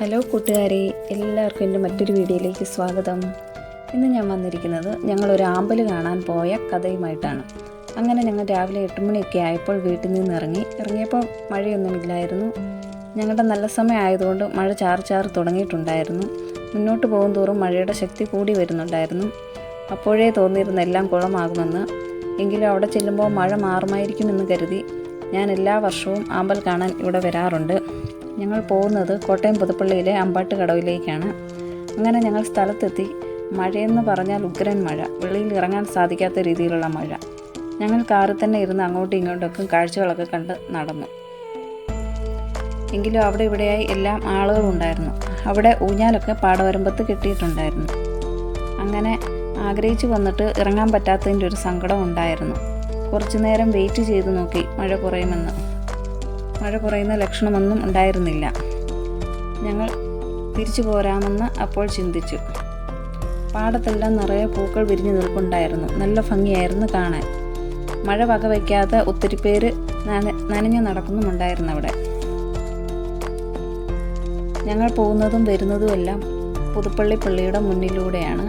Hello കൂട്ടുകാരെ, എല്ലാവർക്കും എൻ്റെ മറ്റൊരു വീഡിയോയിലേക്ക് സ്വാഗതം. ഇന്ന് ഞാൻ വന്നിരിക്കുന്നത് ഞങ്ങളൊരു ആമ്പൽ കാണാൻ പോയ കഥയുമായിട്ടാണ്. അങ്ങനെ ഞങ്ങൾ രാവിലെ 8 മണിയൊക്കെ ആയപ്പോൾ വീട്ടിൽ നിന്ന് ഇറങ്ങിയപ്പോൾ മഴയൊന്നുമില്ലായിരുന്നു. ഞങ്ങളുടെ നല്ല സമയം ആയതുകൊണ്ട് മഴ ചാറി തുടങ്ങിയിട്ടുണ്ടായിരുന്നു. മുന്നോട്ട് പോകും തോറും മഴയുടെ ശക്തി കൂടി വരുന്നുണ്ടായിരുന്നു. അപ്പോഴേ തോന്നിയിരുന്ന എല്ലാം കുളമാകുമെന്ന്. എങ്കിലും അവിടെ ചെല്ലുമ്പോൾ മഴ മാറുമായിരിക്കുമെന്ന് കരുതി ഞാൻ എല്ലാ വർഷവും ആമ്പൽ കാണാൻ ഇവിടെ വരാറുണ്ട്. ഞങ്ങൾ പോകുന്നത് കോട്ടയം പുതുപ്പള്ളിയിലെ അമ്പാട്ടുകടവിലേക്കാണ്. അങ്ങനെ ഞങ്ങൾ സ്ഥലത്തെത്തി. മഴയെന്ന് പറഞ്ഞാൽ ഉഗ്രൻ മഴ, വെളിയിൽ ഇറങ്ങാൻ സാധിക്കാത്ത രീതിയിലുള്ള മഴ. ഞങ്ങൾ കാറിൽ തന്നെ ഇരുന്ന് അങ്ങോട്ടും ഇങ്ങോട്ടൊക്കെ കാഴ്ചകളൊക്കെ കണ്ട് നടന്നു. എങ്കിലും അവിടെ ഇവിടെയായി എല്ലാം ആളുകളുണ്ടായിരുന്നു. അവിടെ ഊഞ്ഞാലൊക്കെ പാടവരമ്പത്ത് കെട്ടിയിട്ടുണ്ടായിരുന്നു. അങ്ങനെ ആഗ്രഹിച്ചു വന്നിട്ട് ഇറങ്ങാൻ പറ്റാത്തതിൻ്റെ ഒരു സങ്കടം ഉണ്ടായിരുന്നു. കുറച്ചു നേരം വെയിറ്റ് ചെയ്ത് നോക്കി മഴ കുറയുമെന്ന്. മഴ കുറയുന്ന ലക്ഷണമൊന്നും ഉണ്ടായിരുന്നില്ല. ഞങ്ങൾ തിരിച്ചു പോരാമെന്ന് അപ്പോൾ ചിന്തിച്ചു. പാടത്തെല്ലാം നിറയെ പൂക്കൾ വിരിഞ്ഞു നിൽപ്പുണ്ടായിരുന്നു. നല്ല ഭംഗിയായിരുന്നു കാണാൻ. മഴ വകവയ്ക്കാതെ ഒത്തിരി പേര് നനഞ്ഞു നടക്കുന്നുമുണ്ടായിരുന്നു അവിടെ. ഞങ്ങൾ പോകുന്നതും വരുന്നതുമെല്ലാം പുതുപ്പള്ളി പള്ളിയുടെ മുന്നിലൂടെയാണ്.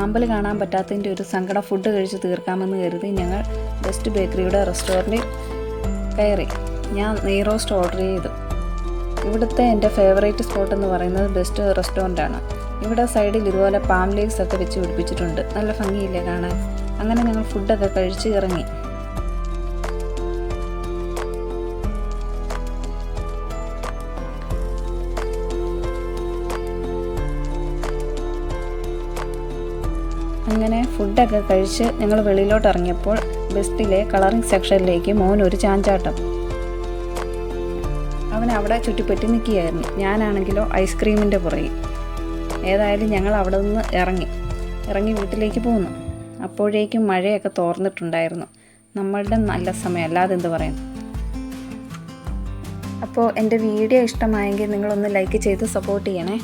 ആമ്പൽ കാണാൻ പറ്റാത്തതിൻ്റെ ഒരു സങ്കടം ഫുഡ് കഴിച്ച് തീർക്കാമെന്ന് കരുതി ഞങ്ങൾ ബെസ്റ്റ് ബേക്കറിയുടെ റെസ്റ്റോറൻറ്റിൽ കയറി. ഞാൻ നെയ് റോസ്റ്റ് ഓർഡർ ചെയ്തു. ഇവിടുത്തെ എൻ്റെ ഫേവറേറ്റ് സ്പോട്ട് എന്ന് പറയുന്നത് ബെസ്റ്റ് റെസ്റ്റോറൻ്റാണ്. ഇവിടെ സൈഡിൽ ഇതുപോലെ പാം ലീവ്സ് ഒക്കെ വെച്ച് പിടിപ്പിച്ചിട്ടുണ്ട്. നല്ല ഭംഗിയില്ലേ കാണാൻ. അങ്ങനെ ഞങ്ങൾ ഫുഡൊക്കെ കഴിച്ച് ഇറങ്ങി. അങ്ങനെ ഫുഡൊക്കെ കഴിച്ച് ഞങ്ങൾ വെളിയിലോട്ട് ഇറങ്ങിയപ്പോൾ ബെസ്റ്റിലെ കളറിംഗ് സെക്ഷനിലേക്ക് മോൻ ഒരു ചാഞ്ചാട്ടം. അവൻ അവിടെ ചുറ്റിപ്പറ്റി നിൽക്കുകയായിരുന്നു. ഞാനാണെങ്കിലോ ഐസ്ക്രീമിൻ്റെ പുറകിൽ. ഏതായാലും ഞങ്ങൾ അവിടെ നിന്ന് ഇറങ്ങി വീട്ടിലേക്ക് പോന്നു. അപ്പോഴേക്കും മഴയൊക്കെ തോർന്നിട്ടുണ്ടായിരുന്നു. നമ്മളുടെ നല്ല സമയം, അല്ലാതെ എന്ത് പറയാം. അപ്പോൾ എൻ്റെ വീഡിയോ ഇഷ്ടമായെങ്കിൽ നിങ്ങളൊന്ന് ലൈക്ക് ചെയ്ത് സപ്പോർട്ട് ചെയ്യണേ.